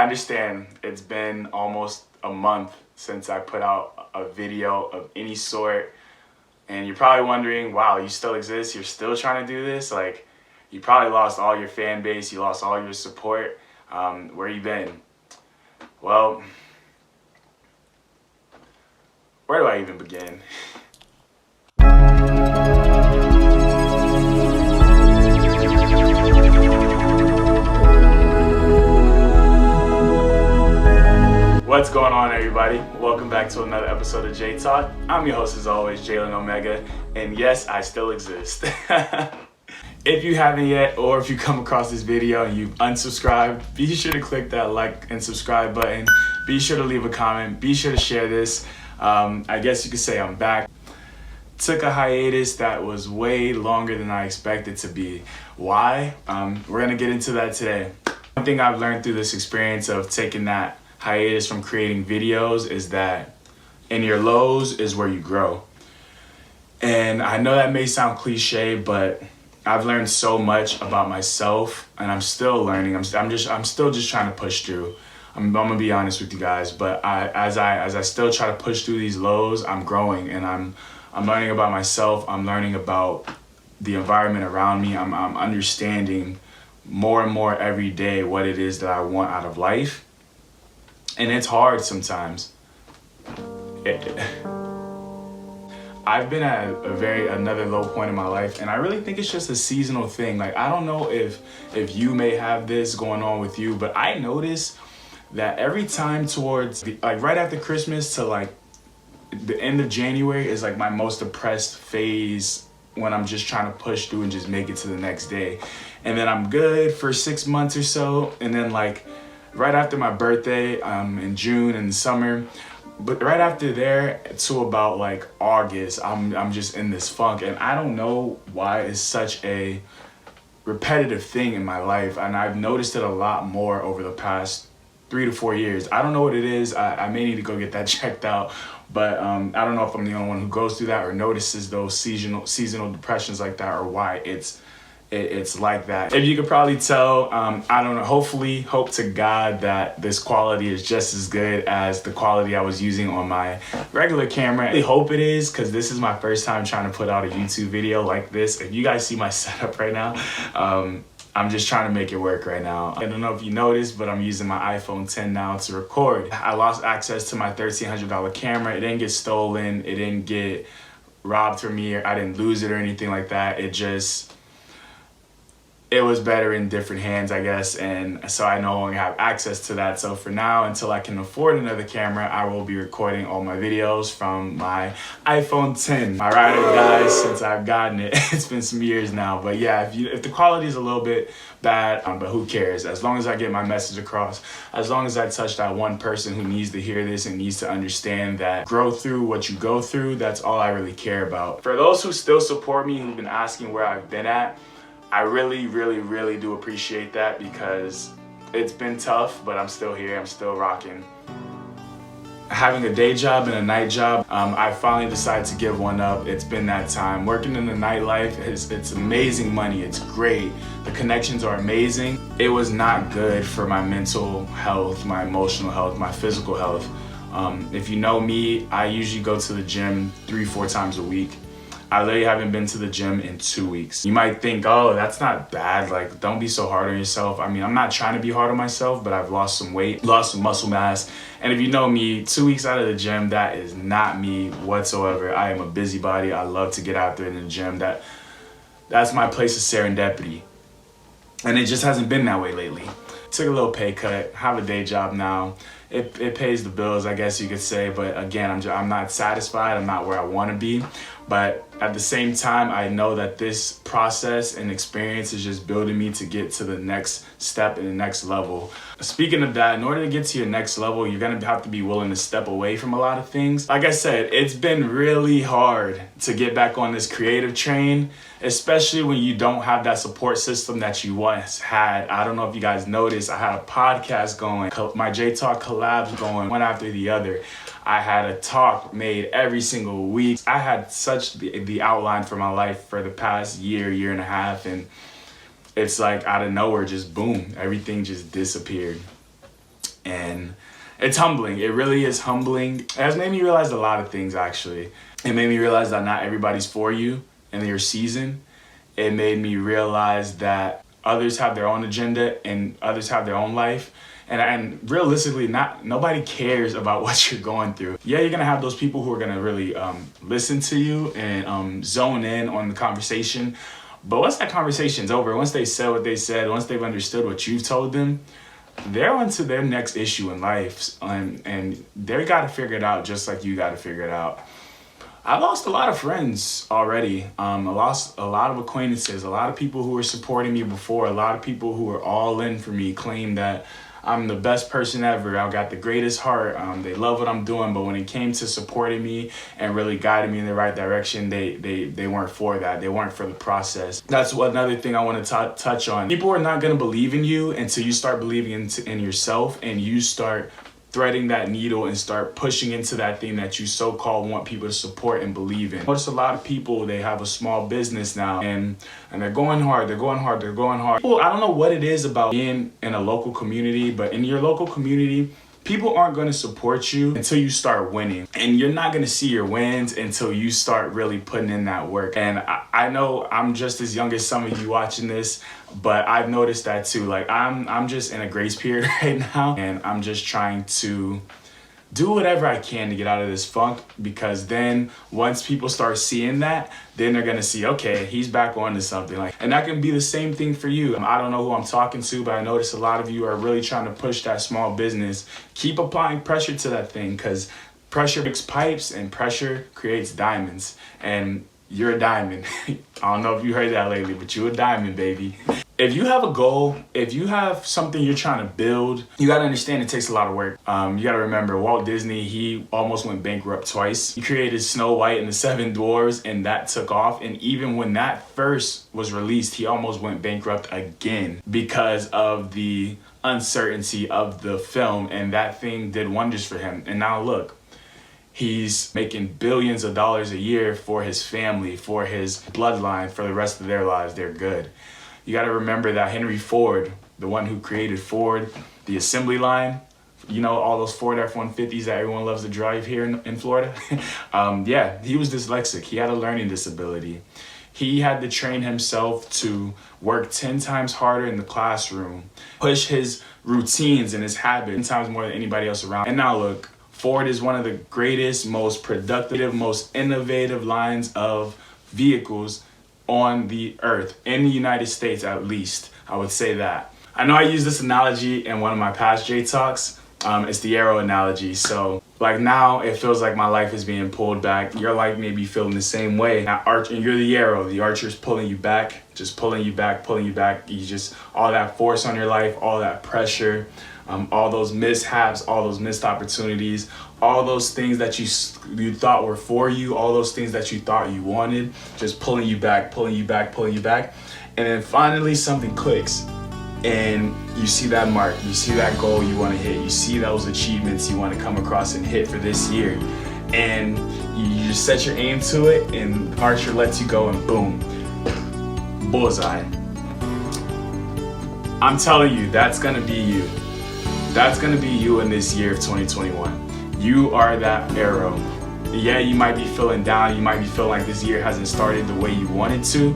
I understand it's been almost a month since I put out a video of any sort, and you're probably wondering, wow, you still exist? You're still trying to do this? Like, you probably lost all your fan base, you lost all your support. Where you been? Well, where do I even begin? What's going on, everybody? Welcome back to another episode of JayTalk. I'm your host as always, Omega, and yes, I still exist. If you haven't yet, or if you come across this video and you've unsubscribed, be sure to click that like and subscribe button. Be sure to leave a comment. Be sure to share this. I guess you could say I'm back. Took a hiatus that was way longer than I expected to be. Why? We're gonna get into that today. One thing I've learned through this experience of taking that hiatus from creating videos is that in your lows is where you grow. And I know that may sound cliche, but I've learned so much about myself, and I'm still learning. I'm still just trying to push through. I'm gonna be honest with you guys, but as I still try to push through these lows, I'm growing, and I'm learning about myself. I'm learning about the environment around me. I'm understanding more and more every day what it is that I want out of life. And it's hard sometimes. I've been at another low point in my life, and I really think it's just a seasonal thing. Like, I don't know if you may have this going on with you, but I notice that every time towards right after Christmas to like the end of January is like my most depressed phase, when I'm just trying to push through and just make it to the next day. And then I'm good for 6 months or so, and then like right after my birthday, in June in the summer, but right after there to about like August, I'm just in this funk, and I don't know why it's such a repetitive thing in my life, and I've noticed it a lot more over the past 3 to 4 years. I don't know what it is. I may need to go get that checked out, but I don't know if I'm the only one who goes through that or notices those seasonal depressions like that, or why it's like that. If you could probably tell, I don't know, hopefully, hope to God that this quality is just as good as the quality I was using on my regular camera. I really hope it is, because this is my first time trying to put out a YouTube video like this. If you guys see my setup right now, I'm just trying to make it work right now. I don't know if you noticed, but I'm using my iPhone 10 now to record. I lost access to my $1,300 camera. It didn't get stolen. It didn't get robbed from me. I didn't lose it or anything like that. It was better in different hands, I guess, and so I no longer have access to that. So for now, until I can afford another camera, I will be recording all my videos from my iPhone 10. My ride or die since I've gotten it. It's been some years now, but yeah, if the quality is a little bit bad, but who cares? As long as I get my message across, as long as I touch that one person who needs to hear this and needs to understand that grow through what you go through, that's all I really care about. For those who still support me, who've been asking where I've been at, I really, really, really do appreciate that, because it's been tough, but I'm still here, I'm still rocking. Having a day job and a night job, I finally decided to give one up. It's been that time. Working in the nightlife, it's amazing money, it's great. The connections are amazing. It was not good for my mental health, my emotional health, my physical health. If you know me, I usually go to the gym 3-4 times a week. I literally haven't been to the gym in 2 weeks. You might think, oh, that's not bad. Like, don't be so hard on yourself. I mean, I'm not trying to be hard on myself, but I've lost some weight, lost some muscle mass. And if you know me, 2 weeks out of the gym, that is not me whatsoever. I am a busybody. I love to get out there in the gym. That's my place of serendipity. And it just hasn't been that way lately. Took a little pay cut, have a day job now. It pays the bills, I guess you could say, but again, I'm not satisfied. I'm not where I want to be. But at the same time, I know that this process and experience is just building me to get to the next step and the next level. Speaking of that, in order to get to your next level, you're going to have to be willing to step away from a lot of things. Like I said, it's been really hard to get back on this creative train, especially when you don't have that support system that you once had. I don't know if you guys noticed, I had a podcast going, my JayTalk collabs going one after the other. I had a talk made every single week. I had such the outline for my life for the past year and a half, and it's like out of nowhere, just boom, everything just disappeared. And it's humbling. It really is humbling. It has made me realize a lot of things, actually. It made me realize that not everybody's for you in your season. It made me realize that others have their own agenda and others have their own life. And realistically, nobody cares about what you're going through. Yeah, you're gonna have those people who are gonna really listen to you and zone in on the conversation. But once that conversation's over, once they said what they said, once they've understood what you've told them, they're on to their next issue in life. And they gotta figure it out just like you gotta figure it out. I lost a lot of friends already. I lost a lot of acquaintances, a lot of people who were supporting me before, a lot of people who were all in for me, claim that I'm the best person ever. I got the greatest heart. They love what I'm doing, but when it came to supporting me and really guiding me in the right direction, they weren't for that. They weren't for the process. That's another thing I want to touch on. People are not going to believe in you until you start believing in yourself and you start threading that needle and start pushing into that thing that you so-called want people to support and believe in. Notice a lot of people, they have a small business now and they're going hard. People, I don't know what it is about being in a local community, but in your local community, people aren't going to support you until you start winning. And you're not going to see your wins until you start really putting in that work. And I know I'm just as young as some of you watching this, but I've noticed that too. Like I'm just in a grace period right now, and I'm just trying to do whatever I can to get out of this funk, because then once people start seeing that, then they're gonna see, okay, he's back on to something. And that can be the same thing for you. I don't know who I'm talking to, but I notice a lot of you are really trying to push that small business. Keep applying pressure to that thing, because pressure makes pipes and pressure creates diamonds. And you're a diamond. I don't know if you heard that lately, but you're a diamond, baby. If you have a goal, if you have something you're trying to build, you gotta understand it takes a lot of work. You gotta remember, Walt Disney, he almost went bankrupt twice. He created Snow White and the Seven Dwarfs, and that took off. And even when that first was released, he almost went bankrupt again because of the uncertainty of the film, and that thing did wonders for him. And now look, he's making billions of dollars a year for his family, for his bloodline, for the rest of their lives. They're good. You got to remember that Henry Ford, the one who created Ford, the assembly line, you know, all those Ford F-150s that everyone loves to drive here in Florida. Yeah, he was dyslexic. He had a learning disability. He had to train himself to work 10 times harder in the classroom, push his routines and his habits 10 times more than anybody else around. And now look, Ford is one of the greatest, most productive, most innovative lines of vehicles on the earth, in the United States at least. I would say that. I know I used this analogy in one of my past JayTalks. It's the Aero Analogy. So like now it feels like my life is being pulled back. Your life may be feeling the same way. Now, and you're the arrow. The archer's pulling you back, just pulling you back. You just, all that force on your life, all that pressure, all those mishaps, all those missed opportunities, all those things that you thought were for you, all those things that you thought you wanted, just pulling you back. And then finally something clicks and you see that mark, you see that goal you want to hit, you see those achievements you want to come across and hit for this year. And you just set your aim to it, and Archer lets you go, and boom, bullseye. I'm telling you, that's gonna be you. That's gonna be you in this year of 2021. You are that arrow. Yeah, you might be feeling down, you might be feeling like this year hasn't started the way you wanted to,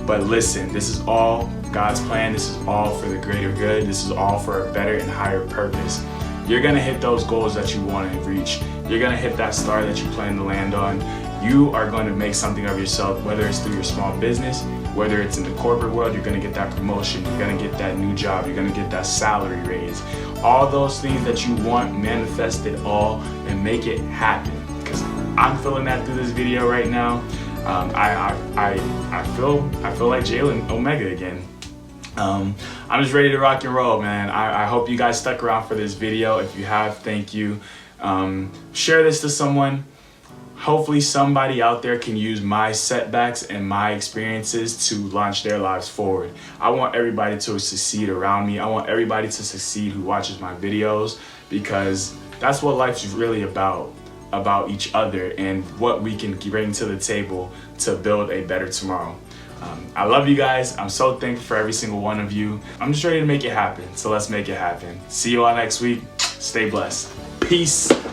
but listen, this is all God's plan. This is all for the greater good. This is all for a better and higher purpose. You're gonna hit those goals that you want to reach. You're gonna hit that star that you plan to land on. You are going to make something of yourself, whether it's through your small business, whether it's in the corporate world. You're gonna get that promotion, you're gonna get that new job, you're gonna get that salary raise. All those things that you want, manifest it all and make it happen. Because I'm feeling that through this video right now. I feel like Jalen Omega again. I'm just ready to rock and roll, man. I hope you guys stuck around for this video. If you have, thank you. Share this to someone. Hopefully somebody out there can use my setbacks and my experiences to launch their lives forward. I want everybody to succeed around me. I want everybody to succeed who watches my videos, because that's what life's really about each other and what we can bring to the table to build a better tomorrow. I love you guys. I'm so thankful for every single one of you. I'm just ready to make it happen. So let's make it happen. See you all next week. Stay blessed. Peace.